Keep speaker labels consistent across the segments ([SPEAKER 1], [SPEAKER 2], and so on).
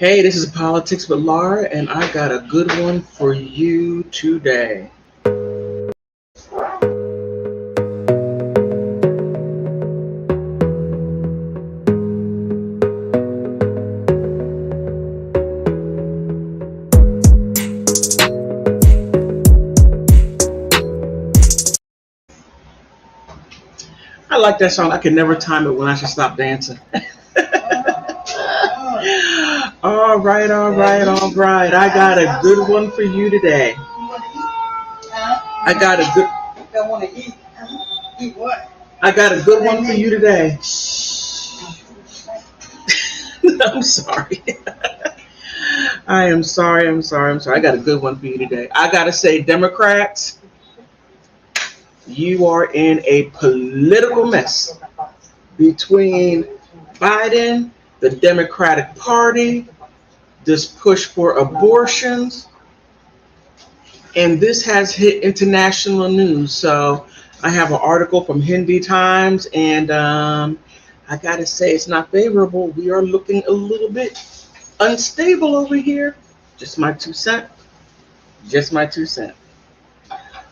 [SPEAKER 1] Hey, this is Politics with Laura, and I got a good one for you today. I like that song. I can never time it when I should stop dancing. All right, all right, all right. I got a good one for you today. I got a good.
[SPEAKER 2] Don't want to eat. Eat what?
[SPEAKER 1] I got a good one for you today. I'm sorry. I am sorry. I'm sorry. I'm sorry. I got a good one for you today. I gotta say, Democrats, you are in a political mess between Biden, the Democratic Party, this push for abortions, and this has hit international news. So I have an article from Hindi Times, and I gotta say it's not favorable. We are looking a little bit unstable over here. Just my 2 cents. Just my 2 cents.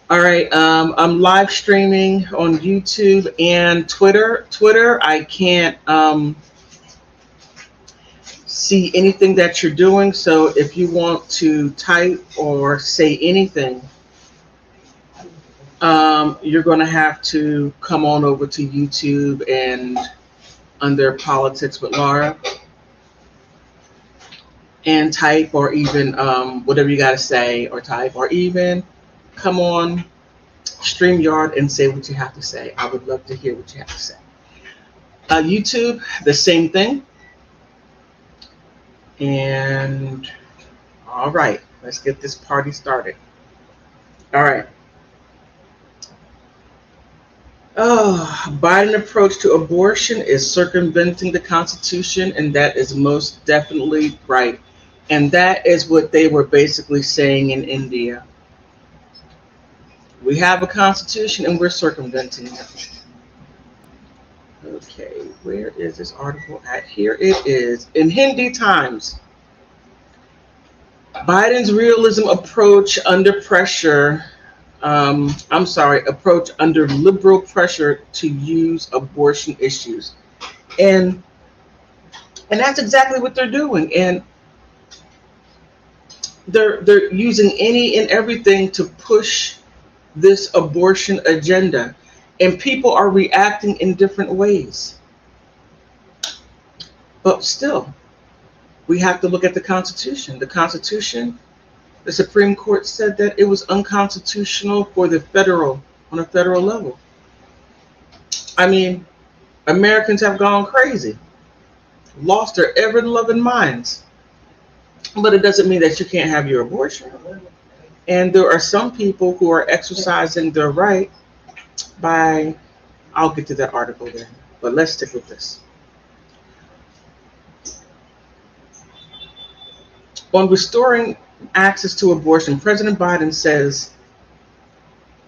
[SPEAKER 1] All right, I'm live streaming on YouTube and Twitter. I can't see anything that you're doing. So if you want to type or say anything, you're going to have to come on over to YouTube and under Politics with Laura and type, or even whatever you got to say or type, or even come on StreamYard and say what you have to say. I would love to hear what you have to say. YouTube, the same thing. And all right, let's get this party started. All right. Biden approach to abortion is circumventing the Constitution, and that is most definitely right. And that is what they were basically saying in India. We have a constitution and we're circumventing it. Okay, where is this article at? Here it is in Hindi Times. Biden's realism approach under pressure. Approach under liberal pressure to use abortion issues, and that's exactly what they're doing. And they're using any and everything to push this abortion agenda, and people are reacting in different ways. But still, we have to look at the Constitution. The Constitution, the Supreme Court said that it was unconstitutional on a federal level. I mean, Americans have gone crazy, lost their ever-loving minds. But it doesn't mean that you can't have your abortion. And there are some people who are exercising their right by, I'll get to that article then, but let's stick with this. On restoring access to abortion, President Biden says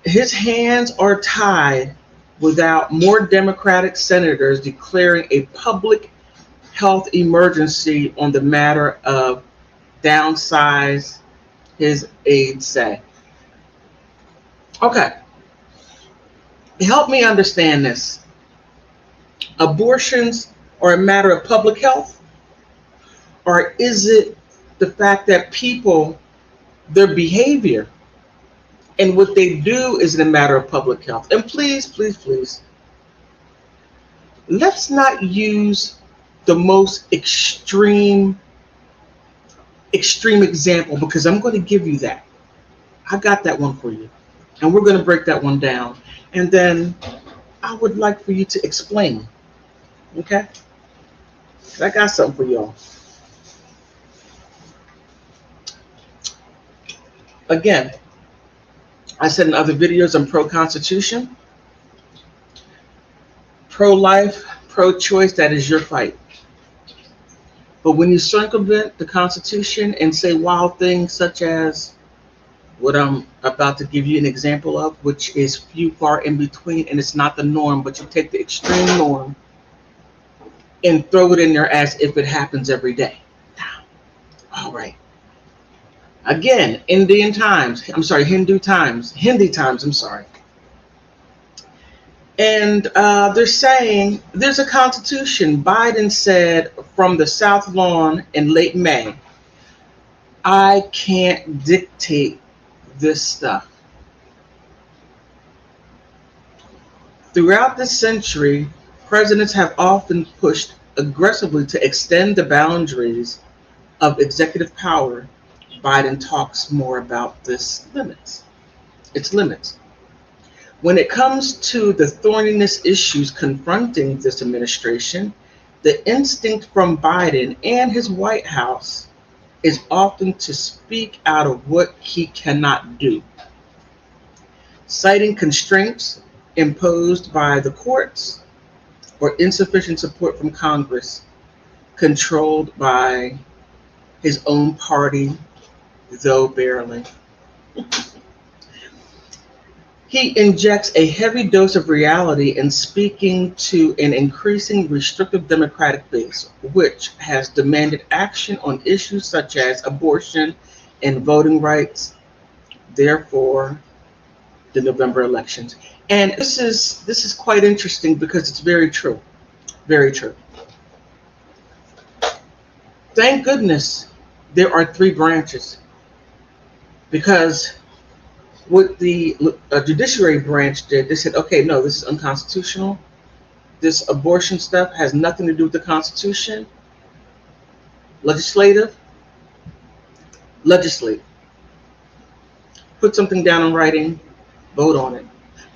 [SPEAKER 1] his hands are tied without more Democratic senators declaring a public health emergency on the matter of downsize, his aides say. Okay, help me understand this. Abortions are a matter of public health, or is it the fact that people, their behavior and what they do is a matter of public health? And please, please, please, let's not use the most extreme example, because I'm going to give you that. I got that one for you. And we're going to break that one down. And then I would like for you to explain. Okay? I got something for y'all. Again, I said in other videos, I'm pro-Constitution, pro-life, pro-choice. That is your fight. But when you circumvent the Constitution and say wild things such as what I'm about to give you an example of, which is few far in between, and it's not the norm, but you take the extreme norm and throw it in there as if it happens every day. All right. Again, Hindi times, I'm sorry. And they're saying there's a constitution. Biden said from the South Lawn in late May, I can't dictate this stuff. Throughout the century, presidents have often pushed aggressively to extend the boundaries of executive power. Biden talks more about its limits. When it comes to the thorniness issues confronting this administration, the instinct from Biden and his White House is often to speak out of what he cannot do, citing constraints imposed by the courts or insufficient support from Congress, controlled by his own party, though barely. He injects a heavy dose of reality in speaking to an increasing restrictive Democratic base, which has demanded action on issues such as abortion and voting rights, therefore the November elections. And this is quite interesting because it's very true. Very true. Thank goodness there are three branches, because what the judiciary branch did, they said, okay, no, this is unconstitutional. This abortion stuff has nothing to do with the Constitution. Legislative. Put something down in writing, vote on it.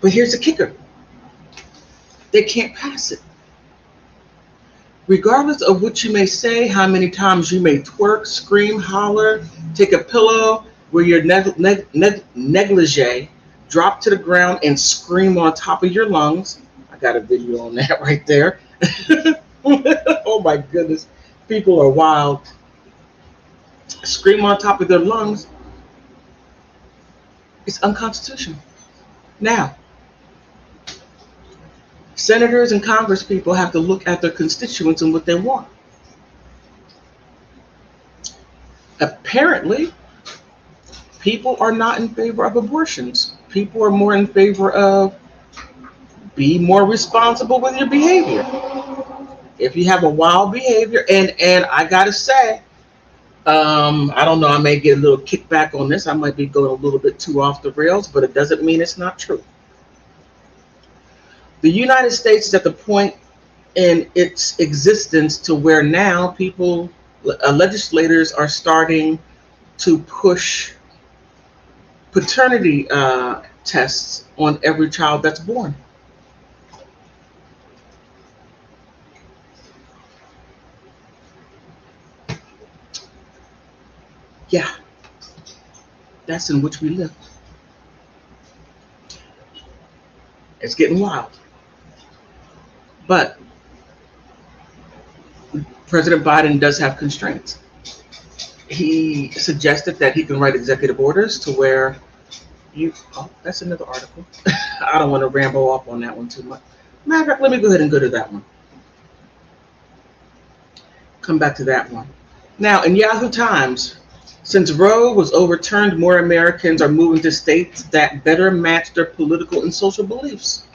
[SPEAKER 1] But here's the kicker. They can't pass it. Regardless of what you may say, how many times you may twerk, scream, holler, take a pillow, where your negligee, drop to the ground and scream on top of your lungs. I got a video on that right there. Oh my goodness. People are wild. Scream on top of their lungs. It's unconstitutional. Now, senators and Congress people have to look at their constituents and what they want. Apparently, people are not in favor of abortions. People are more in favor of be more responsible with your behavior. If you have a wild behavior, and I gotta say, I don't know, I may get a little kickback on this. I might be going a little bit too off the rails, but it doesn't mean it's not true. The United States is at the point in its existence to where now legislators are starting to push paternity tests on every child that's born. Yeah, that's in which we live. It's getting wild. But President Biden does have constraints. He suggested that he can write executive orders to where that's another article. I don't want to ramble off on that one too much. Matter of fact, let me go ahead and go to that one. Come back to that one. Now, in Yahoo Times, since Roe was overturned, more Americans are moving to states that better match their political and social beliefs.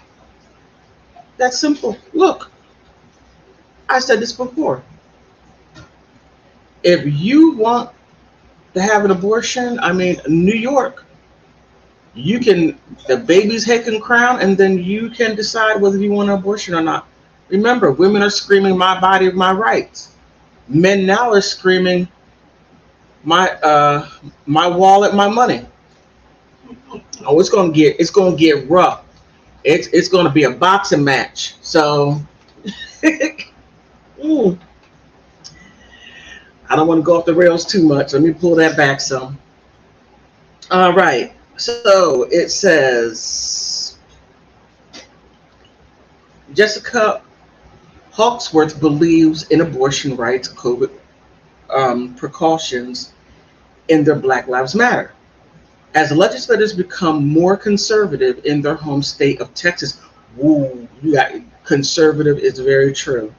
[SPEAKER 1] That's simple. Look, I said this before. If you want to have an abortion, New York, the baby's head can crown, and then you can decide whether you want an abortion or not. Remember, women are screaming, my body, my rights. Men now are screaming, my wallet, my money. Oh, it's gonna get rough. It's gonna be a boxing match. So I don't want to go off the rails too much. Let me pull that back some. All right. So it says Jessica Hawksworth believes in abortion rights, COVID precautions in their Black Lives Matter. As legislators become more conservative in their home state of Texas, you got conservative is very true.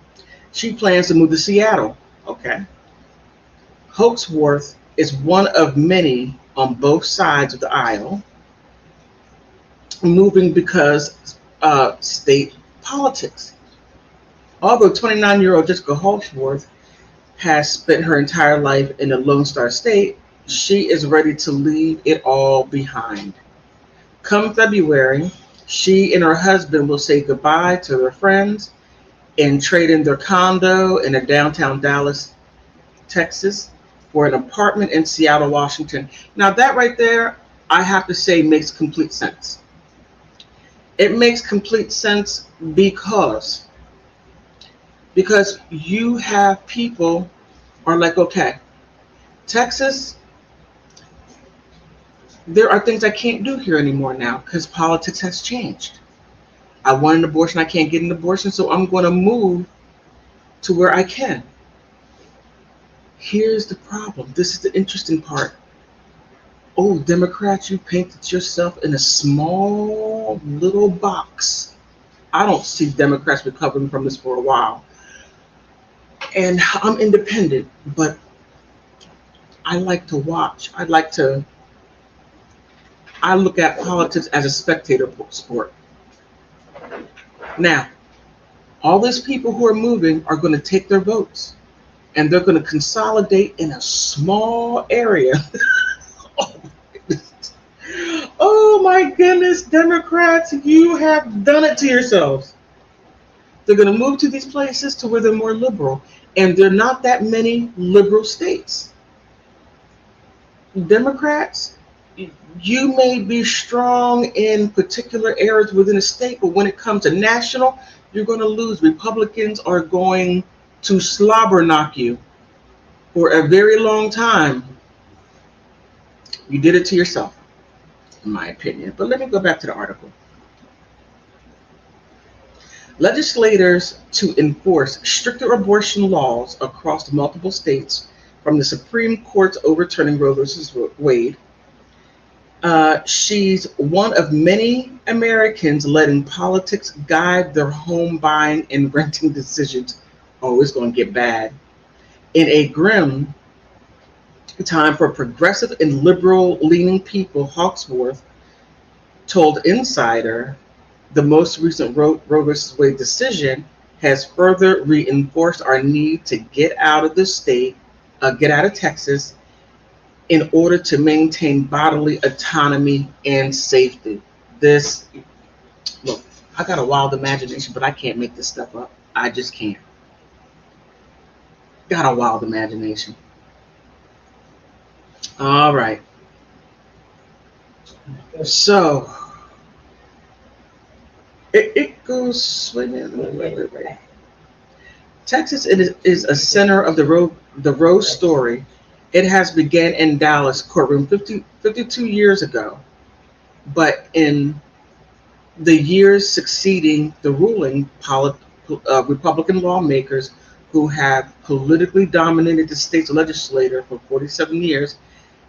[SPEAKER 1] She plans to move to Seattle. Okay. Hoaxworth is one of many on both sides of the aisle, moving because state politics. Although 29-year-old Jessica Hoaxworth has spent her entire life in a Lone Star state, she is ready to leave it all behind. Come February, she and her husband will say goodbye to their friends and trade in their condo in a downtown Dallas, Texas, for an apartment in Seattle, Washington. Now, that right there, I have to say, makes complete sense. It makes complete sense because you have people are like, okay, Texas, there are things I can't do here anymore now because politics has changed. I want an abortion, I can't get an abortion, so I'm going to move to where I can. Here's the problem. This is the interesting part. Oh, Democrats, you painted yourself in a small little box. I don't see Democrats recovering from this for a while. And I'm independent, but I like to watch. I look at politics as a spectator sport. Now, all these people who are moving are going to take their votes and they're going to consolidate in a small area. Oh my goodness, Democrats, you have done it to yourselves. They're going to move to these places to where they're more liberal, and there are not that many liberal states. Democrats, you may be strong in particular areas within a state, but when it comes to national, you're going to lose. Republicans are going to slobber knock you for a very long time. You did it to yourself, in my opinion. But let me go back to the article. Legislators to enforce stricter abortion laws across multiple states from the Supreme Court's overturning Roe v. Wade. She's one of many Americans letting politics guide their home buying and renting decisions. Oh, it's going to get bad. In a grim time for progressive and liberal-leaning people, Hawksworth told Insider the most recent Roe v. Wade decision has further reinforced our need to get out of the state, get out of Texas, in order to maintain bodily autonomy and safety. Look, I got a wild imagination, but I can't make this stuff up. I just can't. Got a wild imagination. All right. So, it goes, wait. Texas is a center of the Roe story. It has began in Dallas courtroom 52 years ago, but in the years succeeding the ruling, Republican lawmakers who have politically dominated the state's legislature for 47 years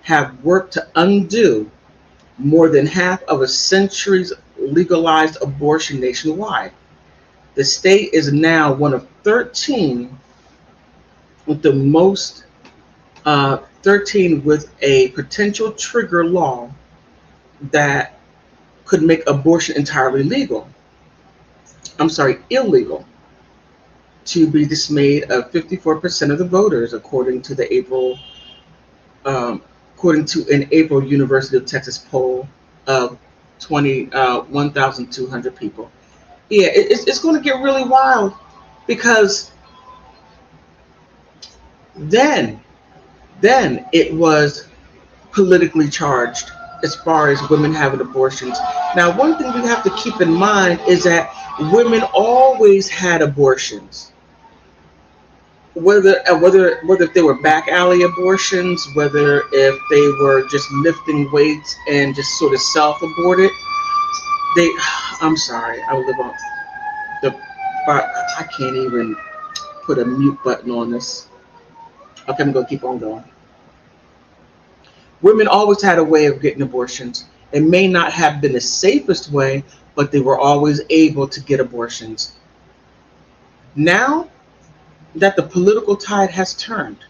[SPEAKER 1] have worked to undo more than half of a century's legalized abortion nationwide. The state is now one of 13 with the most 13 with a potential trigger law that could make abortion entirely illegal, to be dismayed of 54% of the voters, according to an April University of Texas poll of 1,200 people. Yeah, it's going to get really wild because then it was politically charged as far as women having abortions. Now, one thing we have to keep in mind is that women always had abortions. Whether if they were back alley abortions, whether if they were just lifting weights and just sort of self-aborted, I'm sorry, I live on I can't even put a mute button on this. Okay, I'm gonna keep on going. Women always had a way of getting abortions. It may not have been the safest way, but they were always able to get abortions. Now that the political tide has turned,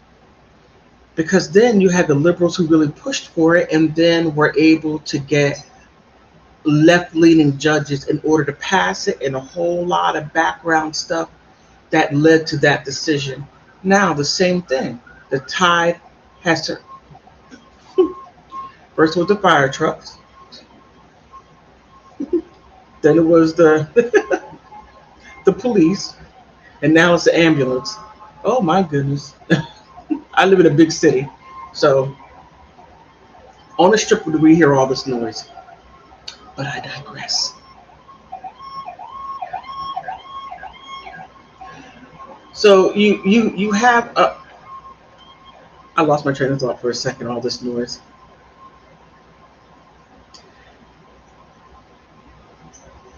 [SPEAKER 1] because then you had the liberals who really pushed for it and then were able to get left-leaning judges in order to pass it, and a whole lot of background stuff that led to that decision. Now the same thing. The tide has to first was the fire trucks, then it was the the police, and now it's the ambulance. Oh my goodness. I live in a big city. So on the strip we hear all this noise. But I digress. So you have I lost my train of thought for a second, all this noise.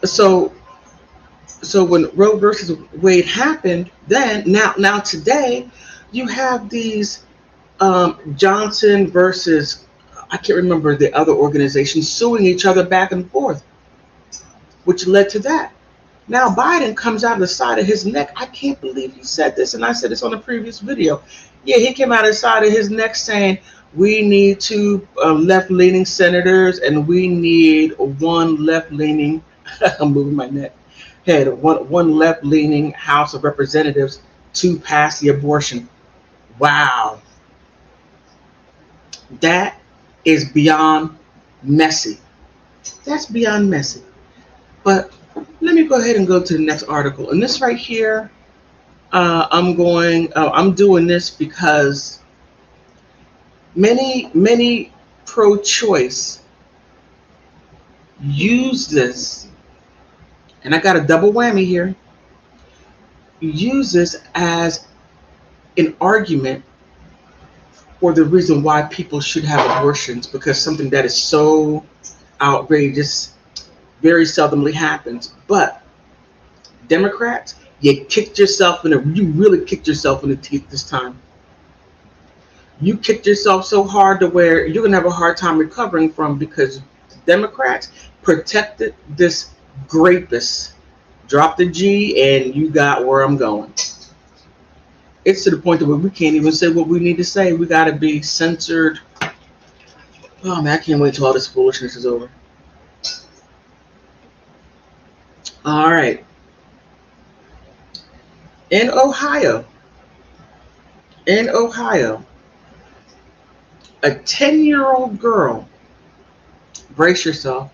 [SPEAKER 1] So so when Roe versus Wade happened, then now today you have these Johnson versus I can't remember the other organization suing each other back and forth, which led to that. Now Biden comes out of the side of his neck. I can't believe he said this, and I said this on a previous video. Yeah, he came out of the side of his neck saying we need two left-leaning senators and we need one left-leaning. I'm moving my neck. Head one left-leaning House of Representatives to pass the abortion. Wow, that is beyond messy. That's beyond messy. But let me go ahead and go to the next article. And this right here, I'm doing this because many pro-choice use this, and I got a double whammy here, use this as an argument for the reason why people should have abortions, because something that is so outrageous very seldomly happens. But Democrats, you really kicked yourself in the teeth this time. You kicked yourself so hard to where you're gonna have a hard time recovering from, because Democrats protected this rapist. Drop the G and you got where I'm going. It's to the point where we can't even say what we need to say. We gotta be censored. Oh man, I can't wait till all this foolishness is over. All right. In Ohio, a 10-year-old girl, brace yourself.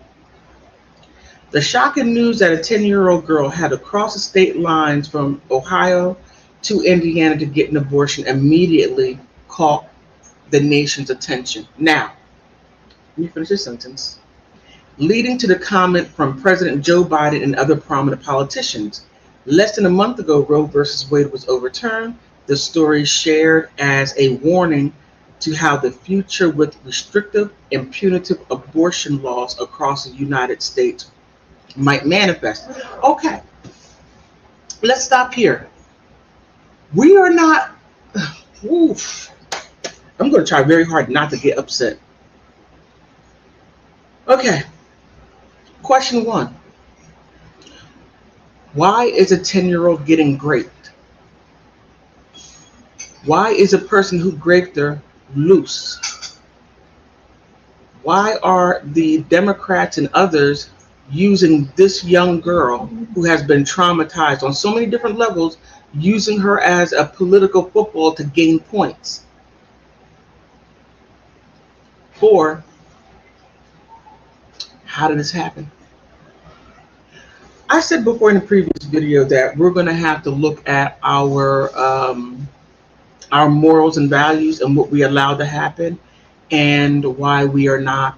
[SPEAKER 1] The shocking news that a 10-year-old girl had to cross the state lines from Ohio to Indiana to get an abortion immediately caught the nation's attention. Now, let me finish this sentence. Leading to the comment from President Joe Biden and other prominent politicians. Less than a month ago, Roe versus Wade was overturned. The story shared as a warning to how the future with restrictive and punitive abortion laws across the United States might manifest. Okay, let's stop here. We are not, oof, I'm going to try very hard not to get upset. Okay, question one. Why is a 10-year-old getting raped? Why is a person who raped her loose? Why are the Democrats and others using this young girl who has been traumatized on so many different levels, using her as a political football to gain points? 4, how did this happen? I said before in the previous video that we're going to have to look at our morals and values and what we allow to happen, and why we are not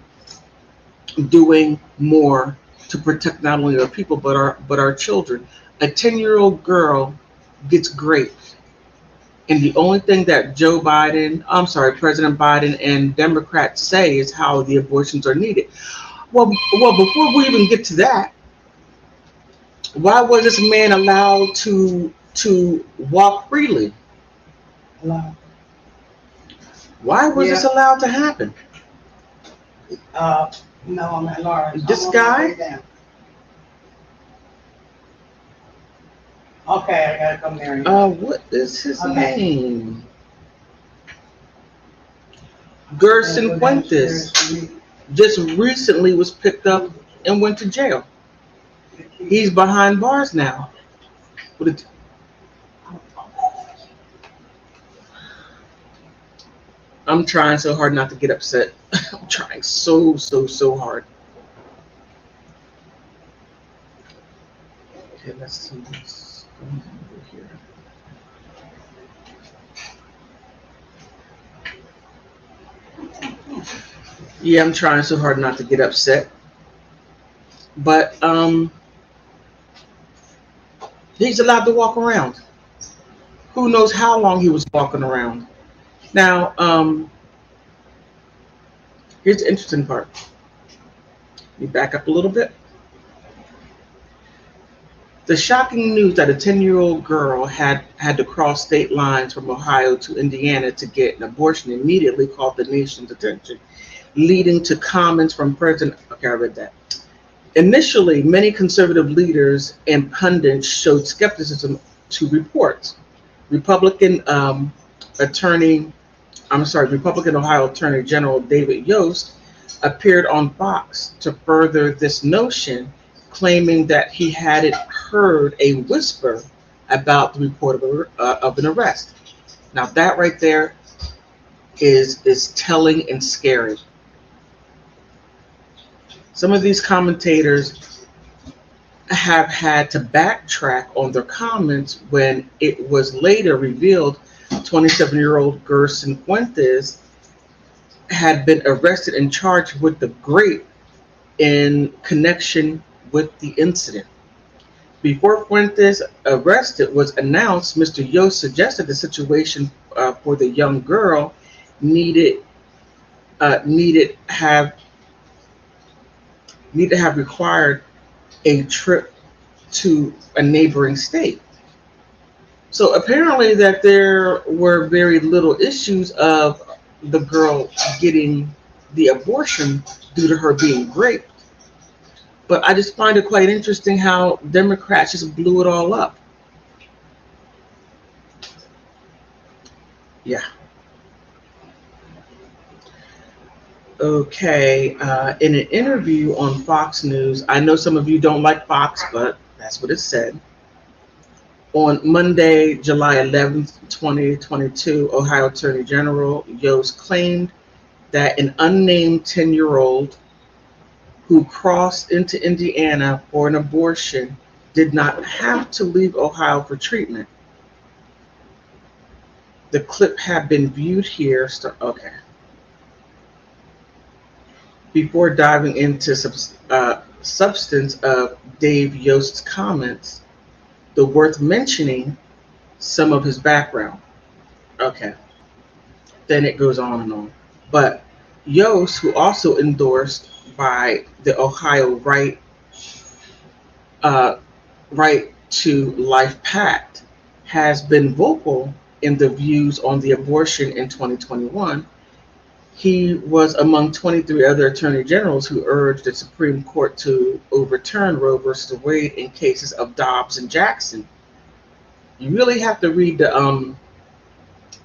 [SPEAKER 1] doing more to protect not only our people but our children. A 10-year-old girl gets raped, and the only thing that President Biden and Democrats say is how the abortions are needed. Well, before we even get to that, why was this man allowed to walk freely?
[SPEAKER 2] Hello.
[SPEAKER 1] Why was this allowed to happen?
[SPEAKER 2] No, I'm at large.
[SPEAKER 1] This
[SPEAKER 2] I'm on
[SPEAKER 1] guy?
[SPEAKER 2] my way down. Okay, I gotta come there.
[SPEAKER 1] What is his name? Gerson Fuentes just recently was picked up and went to jail. He's behind bars now. I'm trying so hard not to get upset. I'm trying so hard. Okay, let's see what's going on over here. Yeah, I'm trying so hard not to get upset. But he's allowed to walk around. Who knows how long he was walking around. Now, here's the interesting part. Let me back up a little bit. The shocking news that a 10-year-old girl had to cross state lines from Ohio to Indiana to get an abortion immediately caught the nation's attention, leading to comments from President. Okay, I read that. Initially, many conservative leaders and pundits showed skepticism to reports. Republican Ohio Attorney General David Yost appeared on Fox to further this notion, claiming that he hadn't heard a whisper about the report of an arrest. Now that right there is telling and scary. Some of these commentators have had to backtrack on their comments when it was later revealed 27-year-old Gerson Fuentes had been arrested and charged with the rape in connection with the incident. Before Fuentes' arrested was announced, Mr. Yost suggested the situation for the young girl needed have required a trip to a neighboring state. So apparently that there were very little issues of the girl getting the abortion due to her being raped. But I just find it quite interesting how Democrats just blew it all up. Yeah. Okay. In an interview on Fox News, I know some of you don't like Fox, but that's what it said. On Monday, July 11th, 2022, Ohio Attorney General Yost claimed that an unnamed 10-year-old who crossed into Indiana for an abortion did not have to leave Ohio for treatment. The clip had been viewed here. Okay. Before diving into substance of Dave Yost's comments, the worth mentioning some of his background. Okay. Then it goes on and on. But Yost, who also endorsed by the Ohio Right to Life Pact, has been vocal in the views on the abortion in 2021. He was among 23 other attorney generals who urged the Supreme Court to overturn Roe versus Wade in cases of Dobbs and Jackson. You really have to read the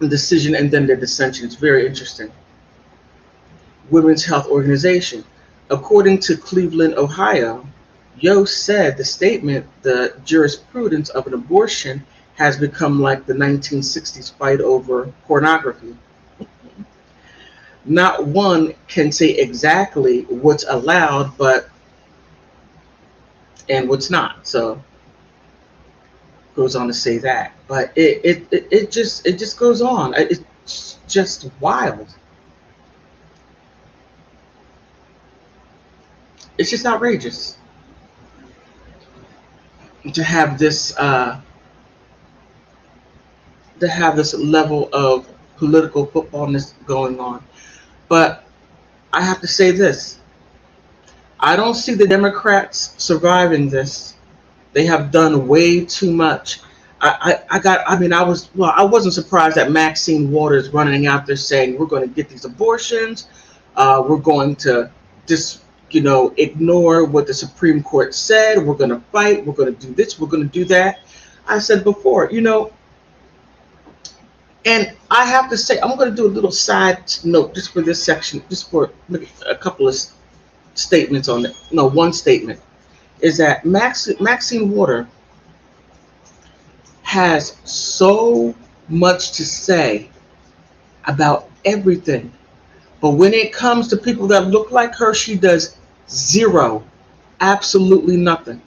[SPEAKER 1] decision and then the dissension. It's very interesting. Women's Health Organization. According to Cleveland, Ohio, Yost said the statement, the jurisprudence of an abortion has become like the 1960s fight over pornography. Not one can say exactly what's allowed, and what's not. So goes on to say that, but it just goes on. It's just wild. It's just outrageous to have this level of political footballness going on. But I have to say this. I don't see the Democrats surviving this. They have done way too much. I wasn't surprised that Maxine Waters running out there saying we're going to get these abortions. We're going to just ignore what the Supreme Court said. We're going to fight. We're going to do this. We're going to do that. I said before, And I have to say, I'm going to do a little side note just for this section, just for a couple of statements on it. No, one statement is that Maxine Water has so much to say about everything. But when it comes to people that look like her, she does zero, absolutely nothing.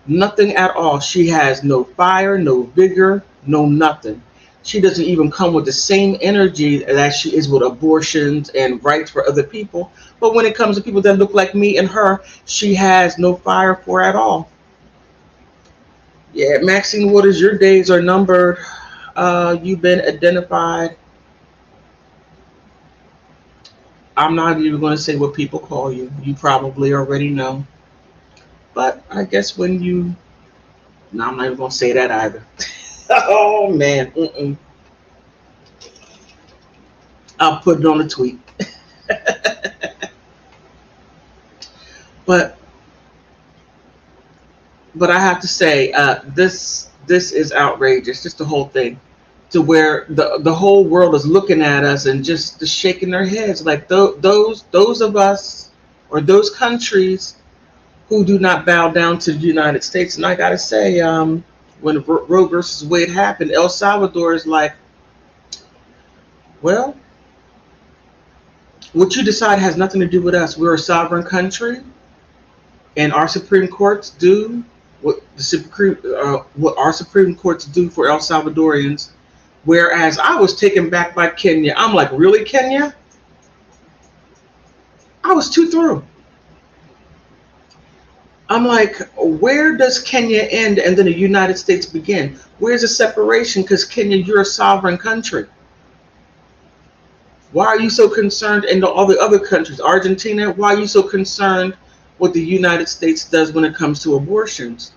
[SPEAKER 1] Nothing at all. She has no fire, no vigor, no nothing. She doesn't even come with the same energy that she is with abortions and rights for other people. But when it comes to people that look like me and her, she has no fire for at all. Yeah, Maxine Waters, your days are numbered. You've been identified. I'm not even going to say what people call you. You probably already know. But I guess when you, no, I'm not even going to say that either. Oh man, I'll put it on a tweet. But I have to say, this is outrageous. Just the whole thing, to where the whole world is looking at us and just shaking their heads, like those of us or those countries who do not bow down to the United States. And I gotta say, when Roe versus Wade happened, El Salvador is like, well, what you decide has nothing to do with us. We're a sovereign country, and our Supreme Courts do what our Supreme Courts do for El Salvadorians. Whereas I was taken back by Kenya. I'm like, really, Kenya? I was too through. I'm like, where does Kenya end and then the United States begin? Where's the separation? Because Kenya, you're a sovereign country. Why are you so concerned? And all the other countries, Argentina, why are you so concerned what the United States does when it comes to abortions?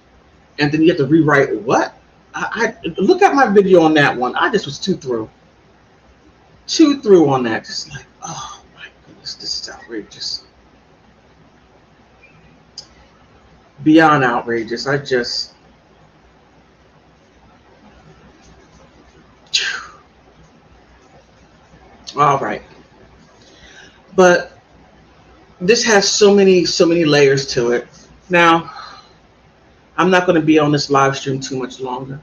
[SPEAKER 1] And then you have to rewrite what? I look at my video on that one. I just was too through. Too through on that. Just like, oh my goodness, this is outrageous. Beyond outrageous. I just, all right. But this has so many layers to it. Now, I'm not going to be on this live stream too much longer.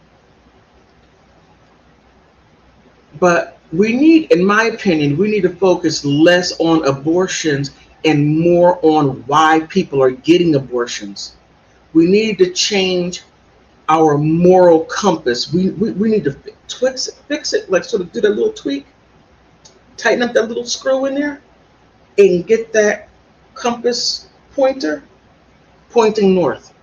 [SPEAKER 1] But we need, in my opinion, we need to focus less on abortions and more on why people are getting abortions. We need to change our moral compass. We need to fix it, like sort of do that little tweak, tighten up that little screw in there, and get that compass pointer pointing north.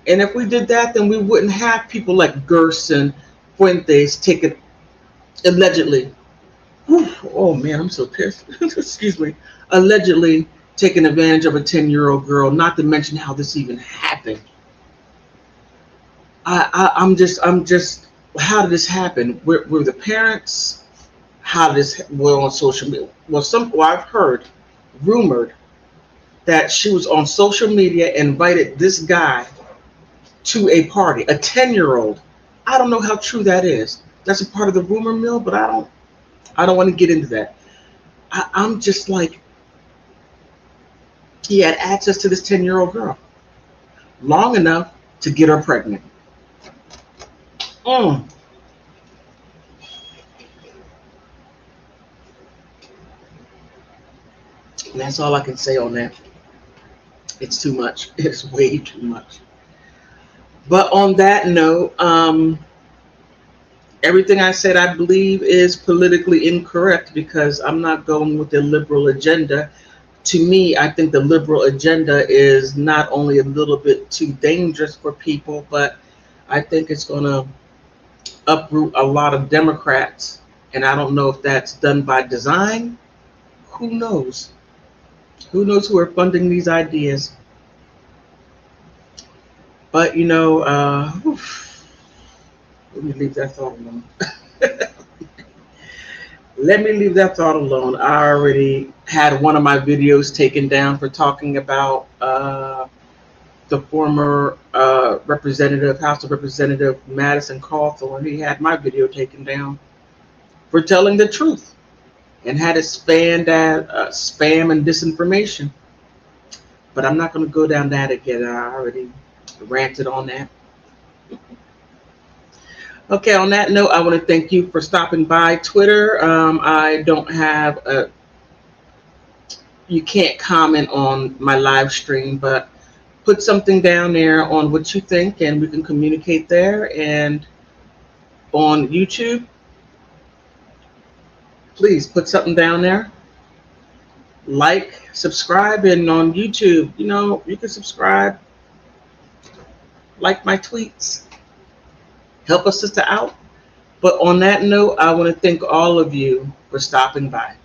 [SPEAKER 1] And if we did that, then we wouldn't have people like Gerson Fuentes taking allegedly. Oh man, I'm so pissed. Excuse me. Allegedly taking advantage of a 10-year-old girl. Not to mention how this even happened. I'm just. How did this happen? Were the parents? How did this? Well, on social media. Well, I've heard, rumored that she was on social media and invited this guy to a party, a 10-year-old. I don't know how true that is. That's a part of the rumor mill, but I don't want to get into that. I'm just like, he had access to this 10-year-old girl long enough to get her pregnant. And that's all I can say on that. It's too much. It's way too much. But on that note, everything I said, I believe, is politically incorrect because I'm not going with the liberal agenda. To me, I think the liberal agenda is not only a little bit too dangerous for people, but I think it's going to uproot a lot of Democrats. And I don't know if that's done by design. Who knows? Who knows who are funding these ideas? But, you know, let me leave that thought alone. Let me leave that thought alone. I already had one of my videos taken down for talking about the former House of Representative Madison Cawthorn. He had my video taken down for telling the truth and had it spanned as spam and disinformation. But I'm not going to go down that again. I already ranted on that. Okay, on that note, I want to thank you for stopping by Twitter. I don't have a, you can't comment on my live stream, but put something down there on what you think and we can communicate there. And on YouTube, please put something down there. Like, subscribe, and on YouTube, you can subscribe, like my tweets, help a sister out. But on that note, I want to thank all of you for stopping by.